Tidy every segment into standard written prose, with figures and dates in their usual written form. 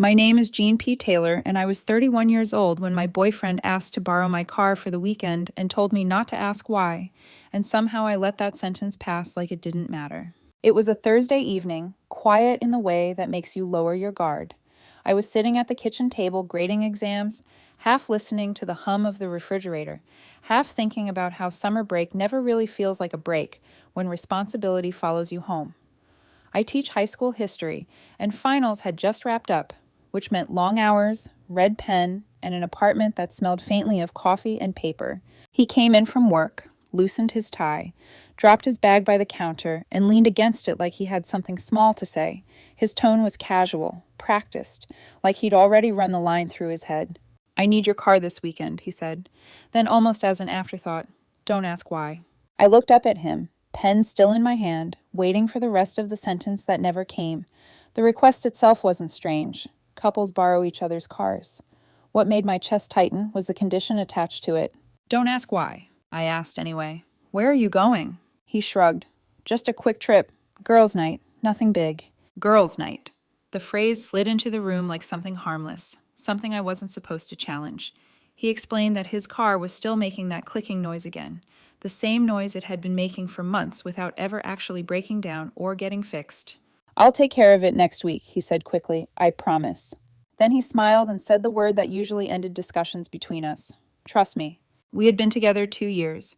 My name is Jean P. Taylor, and I was 31 years old when my boyfriend asked to borrow my car for the weekend and told me not to ask why, and somehow I let that sentence pass like it didn't matter. It was a Thursday evening, quiet in the way that makes you lower your guard. I was sitting at the kitchen table grading exams, half listening to the hum of the refrigerator, half thinking about how summer break never really feels like a break when responsibility follows you home. I teach high school history, and finals had just wrapped up, which meant long hours, red pen, and an apartment that smelled faintly of coffee and paper. He came in from work, loosened his tie, dropped his bag by the counter, and leaned against it like he had something small to say. His tone was casual, practiced, like he'd already run the line through his head. "I need your car this weekend," he said. Then, almost as an afterthought, "Don't ask why." I looked up at him, pen still in my hand, waiting for the rest of the sentence that never came. The request itself wasn't strange. Couples borrow each other's cars. What made my chest tighten was the condition attached to it. "Don't ask why," I asked anyway. "Where are you going?" He shrugged. "Just a quick trip. Girls' night. Nothing big." Girls' night. The phrase slid into the room like something harmless, something I wasn't supposed to challenge. He explained that his car was still making that clicking noise again, the same noise it had been making for months without ever actually breaking down or getting fixed. "I'll take care of it next week," he said quickly. "I promise." Then he smiled and said the word that usually ended discussions between us. "Trust me." We had been together 2 years.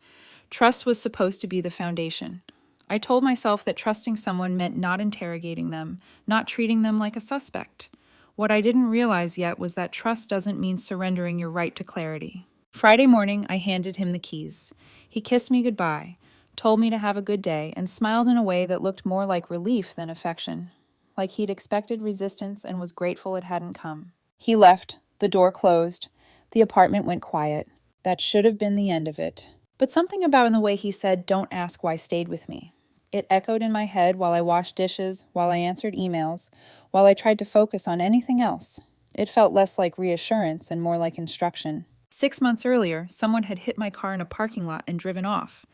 Trust was supposed to be the foundation. I told myself that trusting someone meant not interrogating them, not treating them like a suspect. What I didn't realize yet was that trust doesn't mean surrendering your right to clarity. Friday morning, I handed him the keys. He kissed me goodbye, told me to have a good day, and smiled in a way that looked more like relief than affection, like he'd expected resistance and was grateful it hadn't come. He left, the door closed, the apartment went quiet. That should have been the end of it. But something about the way he said, "Don't ask why," stayed with me. It echoed in my head while I washed dishes, while I answered emails, while I tried to focus on anything else. It felt less like reassurance and more like instruction. 6 months earlier, someone had hit my car in a parking lot and driven off.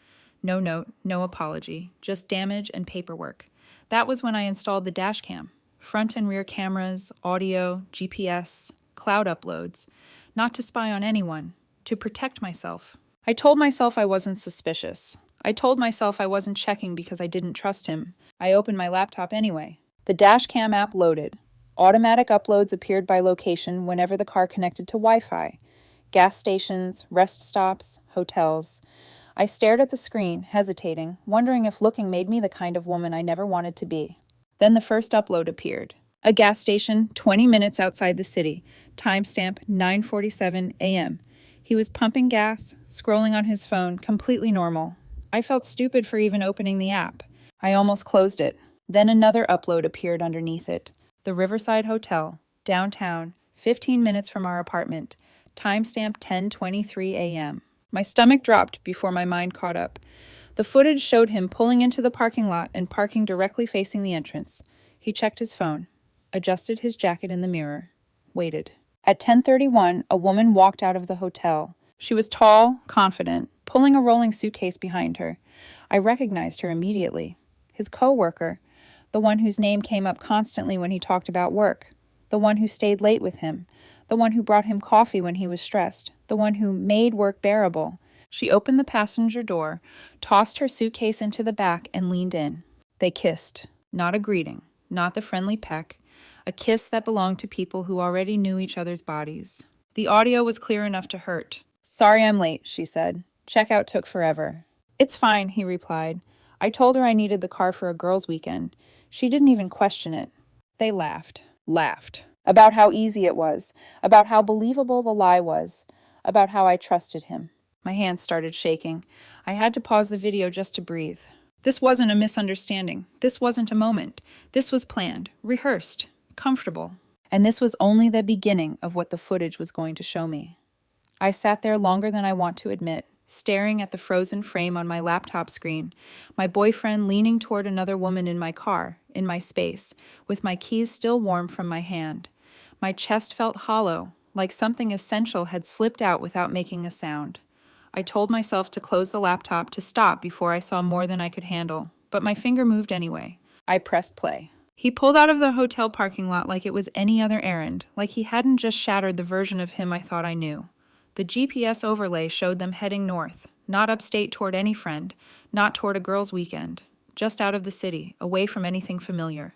No note, no apology, just damage and paperwork. That was when I installed the Dashcam. Front and rear cameras, audio, GPS, cloud uploads. Not to spy on anyone, to protect myself. I told myself I wasn't suspicious. I told myself I wasn't checking because I didn't trust him. I opened my laptop anyway. The Dashcam app loaded. Automatic uploads appeared by location whenever the car connected to Wi-Fi. Gas stations, rest stops, hotels. I stared at the screen, hesitating, wondering if looking made me the kind of woman I never wanted to be. Then the first upload appeared. A gas station 20 minutes outside the city. Timestamp 9:47 a.m. He was pumping gas, scrolling on his phone, completely normal. I felt stupid for even opening the app. I almost closed it. Then another upload appeared underneath it. The Riverside Hotel, downtown, 15 minutes from our apartment. Timestamp 10:23 a.m. My stomach dropped before my mind caught up. The footage showed him pulling into the parking lot and parking directly facing the entrance. He checked his phone, adjusted his jacket in the mirror, waited. At 10:31, a woman walked out of the hotel. She was tall, confident, pulling a rolling suitcase behind her. I recognized her immediately. His coworker, the one whose name came up constantly when he talked about work, the one who stayed late with him, the one who brought him coffee when he was stressed, the one who made work bearable. She opened the passenger door, tossed her suitcase into the back, and leaned in. They kissed. Not a greeting, not the friendly peck, a kiss that belonged to people who already knew each other's bodies. The audio was clear enough to hurt. "Sorry I'm late," she said. "Checkout took forever." "It's fine," he replied. "I told her I needed the car for a girls' weekend. She didn't even question it." They laughed. About how easy it was, about how believable the lie was, about how I trusted him. My hands started shaking. I had to pause the video just to breathe. This wasn't a misunderstanding. This wasn't a moment. This was planned, rehearsed, comfortable. And this was only the beginning of what the footage was going to show me. I sat there longer than I want to admit, staring at the frozen frame on my laptop screen, my boyfriend leaning toward another woman in my car, in my space, with my keys still warm from my hand. My chest felt hollow, like something essential had slipped out without making a sound. I told myself to close the laptop, to stop before I saw more than I could handle, but my finger moved anyway. I pressed play. He pulled out of the hotel parking lot like it was any other errand, like he hadn't just shattered the version of him I thought I knew. The GPS overlay showed them heading north, not upstate toward any friend, not toward a girls' weekend, just out of the city, away from anything familiar.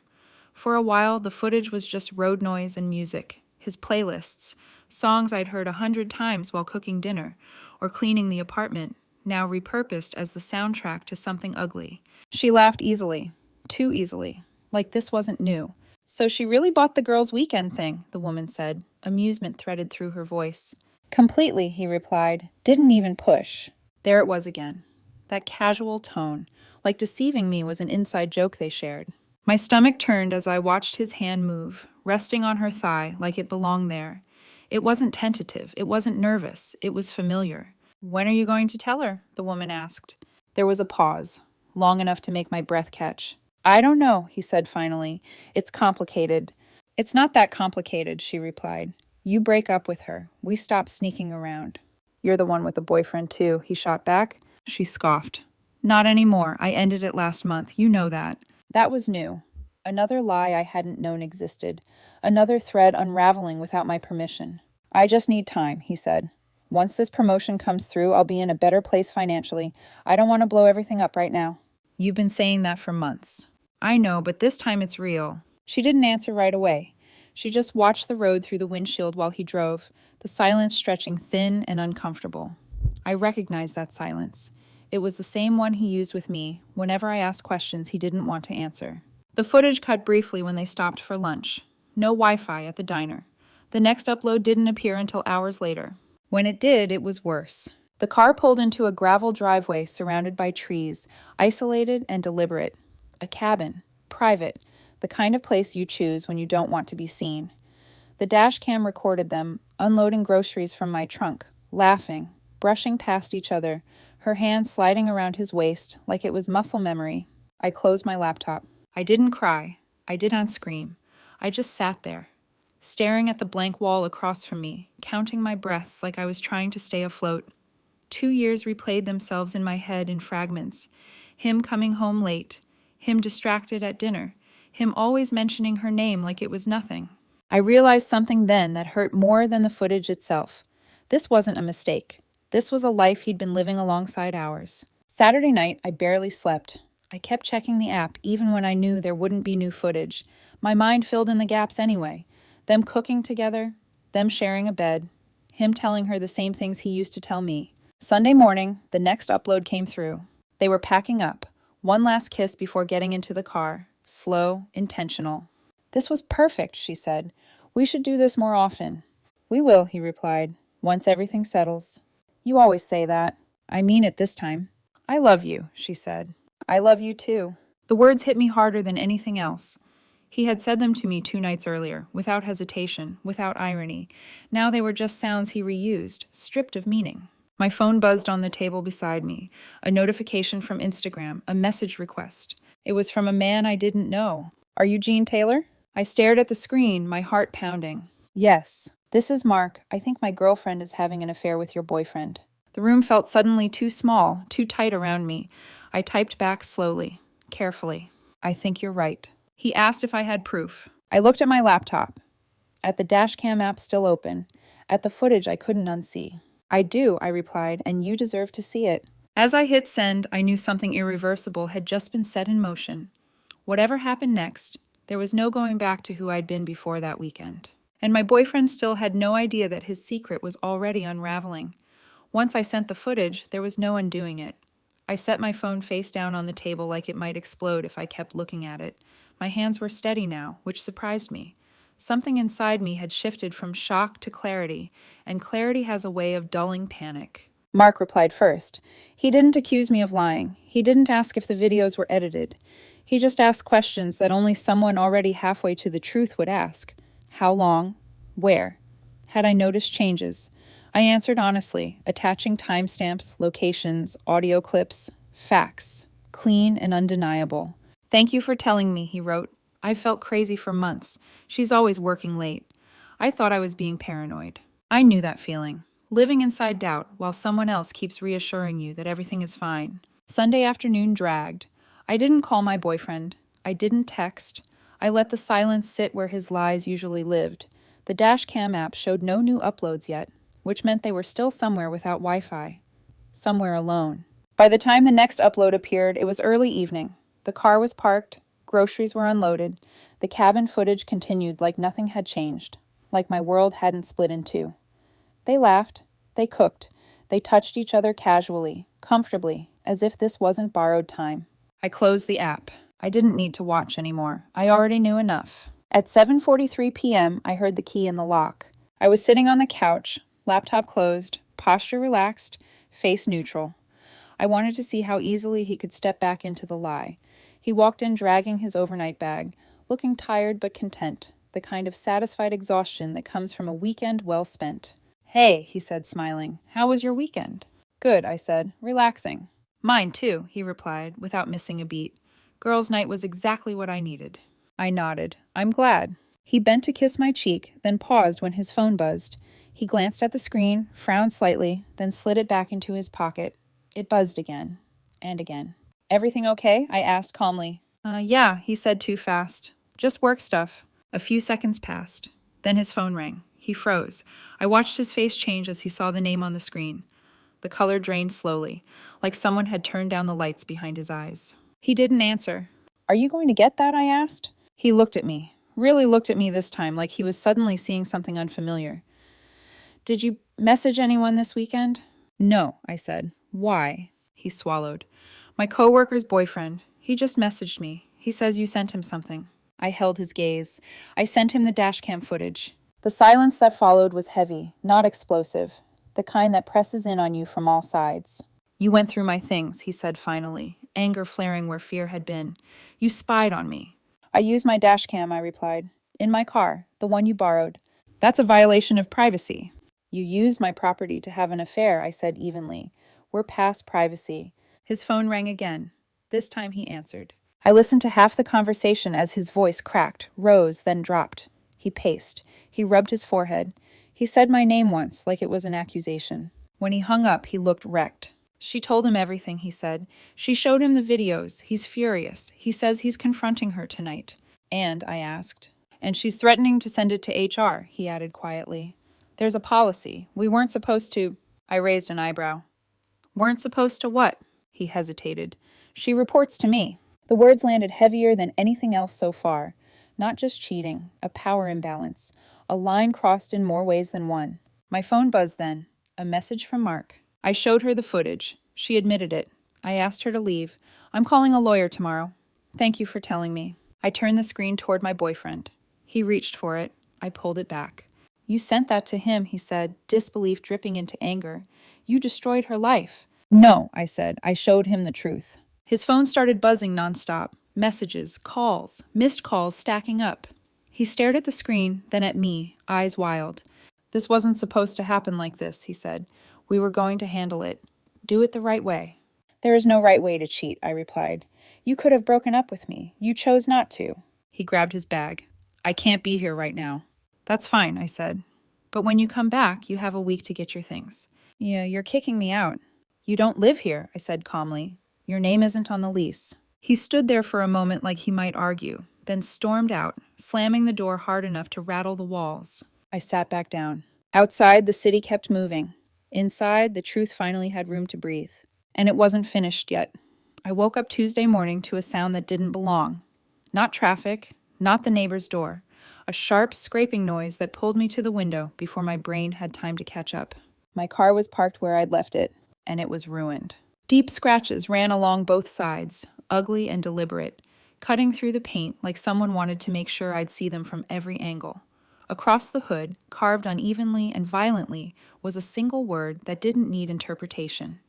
For a while, the footage was just road noise and music, his playlists, songs I'd heard 100 times while cooking dinner or cleaning the apartment, now repurposed as the soundtrack to something ugly. She laughed easily, too easily, like this wasn't new. So she really bought the girls' weekend thing, the woman said, amusement threaded through her voice. Completely, he replied. Didn't even push. There it was again. That casual tone, like deceiving me was an inside joke they shared. My stomach turned as I watched his hand move, resting on her thigh like it belonged there. It wasn't tentative, it wasn't nervous, it was familiar. When are you going to tell her? The woman asked. There was a pause, long enough to make my breath catch. I don't know, he said finally. It's complicated. It's not that complicated, she replied. You break up with her. We stop sneaking around. You're the one with a boyfriend too, he shot back. She scoffed. Not anymore. I ended it last month. You know that. That was new. Another lie I hadn't known existed. Another thread unraveling without my permission. I just need time, he said. Once this promotion comes through, I'll be in a better place financially. I don't want to blow everything up right now. You've been saying that for months. I know, but this time it's real. She didn't answer right away. She just watched the road through the windshield while he drove, the silence stretching thin and uncomfortable. I recognized that silence. It was the same one he used with me whenever I asked questions he didn't want to answer. The footage cut briefly when they stopped for lunch. No Wi-Fi at the diner. The next upload didn't appear until hours later. When it did, it was worse. The car pulled into a gravel driveway surrounded by trees, isolated and deliberate. A cabin, private, the kind of place you choose when you don't want to be seen. The dashcam recorded them, unloading groceries from my trunk, laughing, brushing past each other, her hand sliding around his waist like it was muscle memory. I closed my laptop. I didn't cry. I didn't scream. I just sat there, staring at the blank wall across from me, counting my breaths like I was trying to stay afloat. 2 years replayed themselves in my head in fragments. Him coming home late, him distracted at dinner, him always mentioning her name like it was nothing. I realized something then that hurt more than the footage itself. This wasn't a mistake. This was a life he'd been living alongside ours. Saturday night, I barely slept. I kept checking the app even when I knew there wouldn't be new footage. My mind filled in the gaps anyway. Them cooking together, them sharing a bed, him telling her the same things he used to tell me. Sunday morning, the next upload came through. They were packing up. One last kiss before getting into the car. Slow, intentional. This was perfect, she said. We should do this more often. We will, he replied, once everything settles. You always say that. I mean it this time. I love you, she said. I love you too. The words hit me harder than anything else. He had said them to me 2 nights earlier, without hesitation, without irony. Now they were just sounds he reused, stripped of meaning. My phone buzzed on the table beside me. A notification from Instagram, a message request. It was from a man I didn't know. Are you Gene Taylor? I stared at the screen, my heart pounding. Yes. This is Mark. I think my girlfriend is having an affair with your boyfriend. The room felt suddenly too small, too tight around me. I typed back slowly, carefully. I think you're right. He asked if I had proof. I looked at my laptop, at the dashcam app still open, at the footage I couldn't unsee. I do, I replied, and you deserve to see it. As I hit send, I knew something irreversible had just been set in motion. Whatever happened next, there was no going back to who I'd been before that weekend. And my boyfriend still had no idea that his secret was already unraveling. Once I sent the footage, there was no undoing it. I set my phone face down on the table like it might explode if I kept looking at it. My hands were steady now, which surprised me. Something inside me had shifted from shock to clarity, and clarity has a way of dulling panic. Mark replied first. He didn't accuse me of lying. He didn't ask if the videos were edited. He just asked questions that only someone already halfway to the truth would ask. How long? Where? Had I noticed changes? I answered honestly, attaching timestamps, locations, audio clips, facts, clean and undeniable. Thank you for telling me, he wrote. I felt crazy for months. She's always working late. I thought I was being paranoid. I knew that feeling. Living inside doubt while someone else keeps reassuring you that everything is fine. Sunday afternoon dragged. I didn't call my boyfriend. I didn't text. I let the silence sit where his lies usually lived. The Dashcam app showed no new uploads yet, which meant they were still somewhere without Wi-Fi. Somewhere alone. By the time the next upload appeared, it was early evening. The car was parked, groceries were unloaded, the cabin footage continued like nothing had changed, like my world hadn't split in two. They laughed, they cooked, they touched each other casually, comfortably, as if this wasn't borrowed time. I closed the app. I didn't need to watch anymore. I already knew enough. At 7:43 p.m., I heard the key in the lock. I was sitting on the couch, laptop closed, posture relaxed, face neutral. I wanted to see how easily he could step back into the lie. He walked in dragging his overnight bag, looking tired but content, the kind of satisfied exhaustion that comes from a weekend well spent. "Hey," he said, smiling. "How was your weekend?" "Good," I said. "Relaxing." "Mine too," he replied, without missing a beat. "Girls' night was exactly what I needed." I nodded. "I'm glad." He bent to kiss my cheek, then paused when his phone buzzed. He glanced at the screen, frowned slightly, then slid it back into his pocket. It buzzed again. And again. "Everything okay?" I asked calmly. Yeah, he said too fast. "Just work stuff." A few seconds passed. Then his phone rang. He froze. I watched his face change as he saw the name on the screen. The color drained slowly, like someone had turned down the lights behind his eyes. He didn't answer. "Are you going to get that?" I asked. He looked at me. Really looked at me this time, like he was suddenly seeing something unfamiliar. "Did you message anyone this weekend?" "No," I said. "Why?" He swallowed. "My coworker's boyfriend. He just messaged me. He says you sent him something." I held his gaze. I sent him the dashcam footage. The silence that followed was heavy, not explosive, the kind that presses in on you from all sides. "You went through my things," he said finally, anger flaring where fear had been. "You spied on me." "I used my dashcam," I replied. "In my car, the one you borrowed." "That's a violation of privacy." "You used my property to have an affair," I said evenly. "We're past privacy." His phone rang again. This time he answered. I listened to half the conversation as his voice cracked, rose, then dropped. He paced. He rubbed his forehead. He said my name once, like it was an accusation. When he hung up, he looked wrecked. "She told him everything," he said. "She showed him the videos. He's furious. He says he's confronting her tonight." "And?" I asked. "And she's threatening to send it to HR," he added quietly. "There's a policy. We weren't supposed to—" I raised an eyebrow. "Weren't supposed to what?" He hesitated. "She reports to me." The words landed heavier than anything else so far. Not just cheating, a power imbalance. A line crossed in more ways than one. My phone buzzed then. A message from Mark. I showed her the footage. She admitted it. I asked her to leave. "I'm calling a lawyer tomorrow." "Thank you for telling me." I turned the screen toward my boyfriend. He reached for it. I pulled it back. "You sent that to him," he said, disbelief dripping into anger. "You destroyed her life." "No," I said. I showed him the truth. His phone started buzzing nonstop. Messages, calls, missed calls stacking up. He stared at the screen, then at me, eyes wild. "This wasn't supposed to happen like this," he said. "We were going to handle it. Do it the right way." "There is no right way to cheat," I replied. "You could have broken up with me. You chose not to." He grabbed his bag. "I can't be here right now." "That's fine," I said. "But when you come back, you have a week to get your things." "Yeah, you're kicking me out." "You don't live here," I said calmly. "Your name isn't on the lease." He stood there for a moment like he might argue, then stormed out, slamming the door hard enough to rattle the walls. I sat back down. Outside, the city kept moving. Inside, the truth finally had room to breathe. And it wasn't finished yet. I woke up Tuesday morning to a sound that didn't belong. Not traffic, not the neighbor's door. A sharp, scraping noise that pulled me to the window before my brain had time to catch up. My car was parked where I'd left it, and it was ruined. Deep scratches ran along both sides, ugly and deliberate, cutting through the paint like someone wanted to make sure I'd see them from every angle. Across the hood, carved unevenly and violently, was a single word that didn't need interpretation.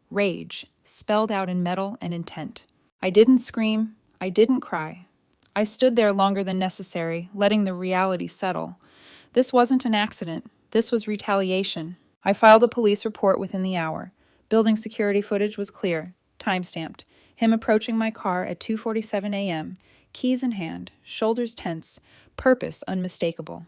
Rage, spelled out in metal and intent. I didn't scream. I didn't cry. I stood there longer than necessary, letting the reality settle. This wasn't an accident. This was retaliation. I filed a police report within the hour. Building security footage was clear, time-stamped. Him approaching my car at 2:47 a.m., keys in hand, shoulders tense, purpose unmistakable.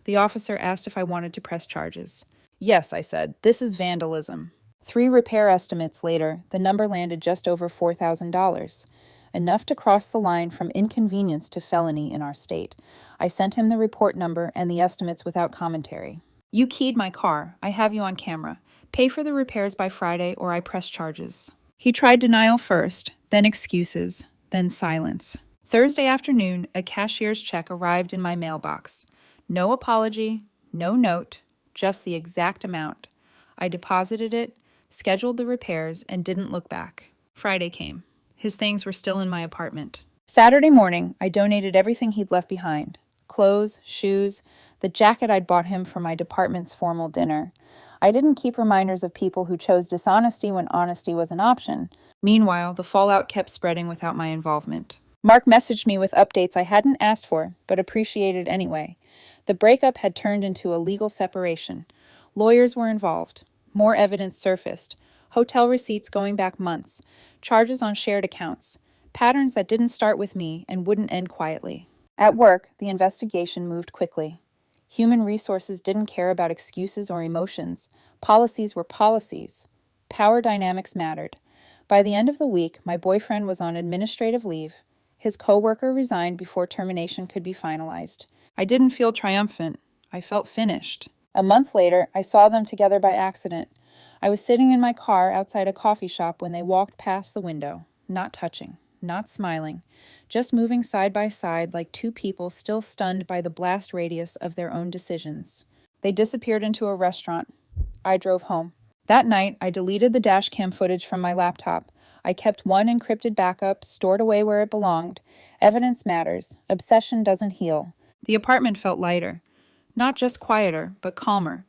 The officer asked if I wanted to press charges. "Yes," I said. "This is vandalism." 3 repair estimates later, the number landed just over $4,000. enough to cross the line from inconvenience to felony in our state. I sent him the report number and the estimates without commentary. You keyed my car. I have you on camera. Pay for the repairs by Friday or I press charges. He tried denial first, then excuses, then silence. Thursday afternoon, a cashier's check arrived in my mailbox. No apology, no note, just the exact amount. I deposited it, scheduled the repairs, and didn't look back. Friday came. His things were still in my apartment. Saturday morning, I donated everything he'd left behind. Clothes, shoes, the jacket I'd bought him for my department's formal dinner. I didn't keep reminders of people who chose dishonesty when honesty was an option. Meanwhile, the fallout kept spreading without my involvement. Mark messaged me with updates I hadn't asked for, but appreciated anyway. The breakup had turned into a legal separation. Lawyers were involved. More evidence surfaced. Hotel receipts going back months. Charges on shared accounts. Patterns that didn't start with me and wouldn't end quietly. At work, the investigation moved quickly. Human resources didn't care about excuses or emotions. Policies were policies. Power dynamics mattered. By the end of the week, my boyfriend was on administrative leave. His coworker resigned before termination could be finalized. I didn't feel triumphant. I felt finished. A month later, I saw them together by accident. I was sitting in my car outside a coffee shop when they walked past the window, not touching, not smiling, just moving side by side like two people still stunned by the blast radius of their own decisions. They disappeared into a restaurant. I drove home. That night, I deleted the dashcam footage from my laptop. I kept one encrypted backup, stored away where it belonged. Evidence matters. Obsession doesn't heal. The apartment felt lighter. Not just quieter, but calmer.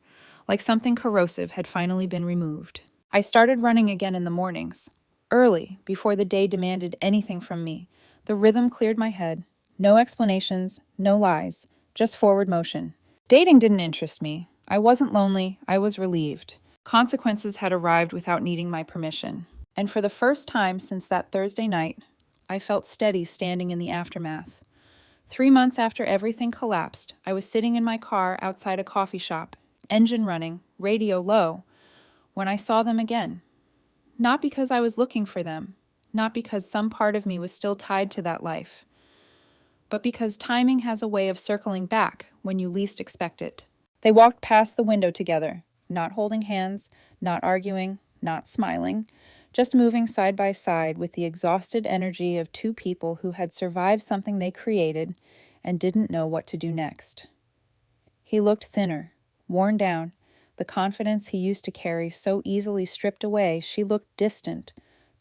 Like something corrosive had finally been removed. I started running again in the mornings. Early, before the day demanded anything from me. The rhythm cleared my head. No explanations, no lies. Just forward motion. Dating didn't interest me. I wasn't lonely. I was relieved. Consequences had arrived without needing my permission. And for the first time since that Thursday night, I felt steady standing in the aftermath. 3 months after everything collapsed, I was sitting in my car outside a coffee shop, engine running, radio low, when I saw them again. Not because I was looking for them, not because some part of me was still tied to that life, but because timing has a way of circling back when you least expect it. They walked past the window together, not holding hands, not arguing, not smiling, just moving side by side with the exhausted energy of two people who had survived something they created and didn't know what to do next. He looked thinner, worn down, the confidence he used to carry so easily stripped away. She looked distant,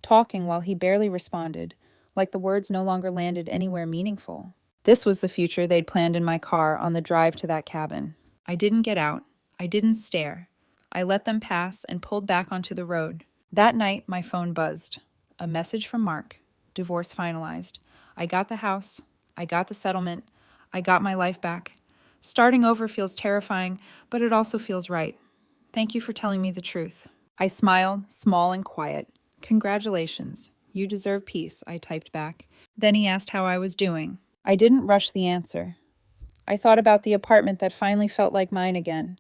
talking while he barely responded, like the words no longer landed anywhere meaningful. This was the future they'd planned in my car on the drive to that cabin. I didn't get out. I didn't stare. I let them pass and pulled back onto the road. That night, my phone buzzed. A message from Mark. Divorce finalized. I got the house. I got the settlement. I got my life back. Starting over feels terrifying, but it also feels right. Thank you for telling me the truth. I smiled, small and quiet. Congratulations. You deserve peace, I typed back. Then he asked how I was doing. I didn't rush the answer. I thought about the apartment that finally felt like mine again.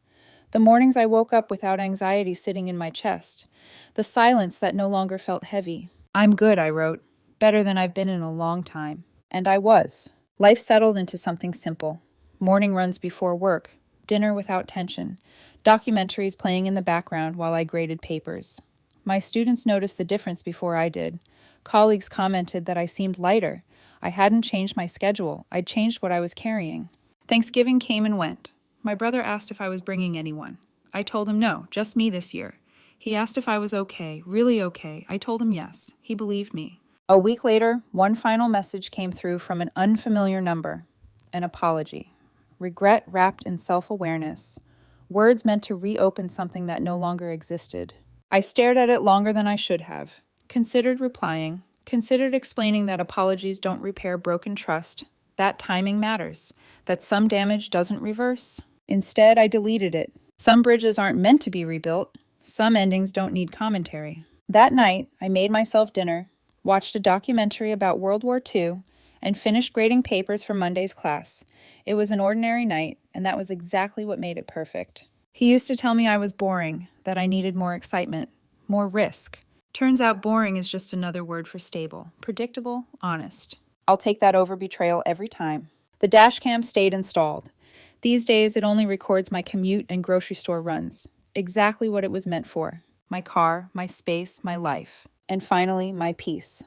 The mornings I woke up without anxiety sitting in my chest. The silence that no longer felt heavy. I'm good, I wrote. Better than I've been in a long time. And I was. Life settled into something simple. Morning runs before work. Dinner without tension. Documentaries playing in the background while I graded papers. My students noticed the difference before I did. Colleagues commented that I seemed lighter. I hadn't changed my schedule. I'd changed what I was carrying. Thanksgiving came and went. My brother asked if I was bringing anyone. I told him no, just me this year. He asked if I was okay, really okay. I told him yes. He believed me. A week later, one final message came through from an unfamiliar number. An apology. Regret wrapped in self-awareness. Words meant to reopen something that no longer existed. I stared at it longer than I should have. Considered replying. Considered explaining that apologies don't repair broken trust. That timing matters. That some damage doesn't reverse. Instead, I deleted it. Some bridges aren't meant to be rebuilt. Some endings don't need commentary. That night, I made myself dinner, watched a documentary about World War II, and finished grading papers for Monday's class. It was an ordinary night, and that was exactly what made it perfect. He used to tell me I was boring, that I needed more excitement, more risk. Turns out boring is just another word for stable. Predictable, honest. I'll take that over betrayal every time. The dashcam stayed installed. These days, it only records my commute and grocery store runs. Exactly what it was meant for. My car, my space, my life. And finally, my peace.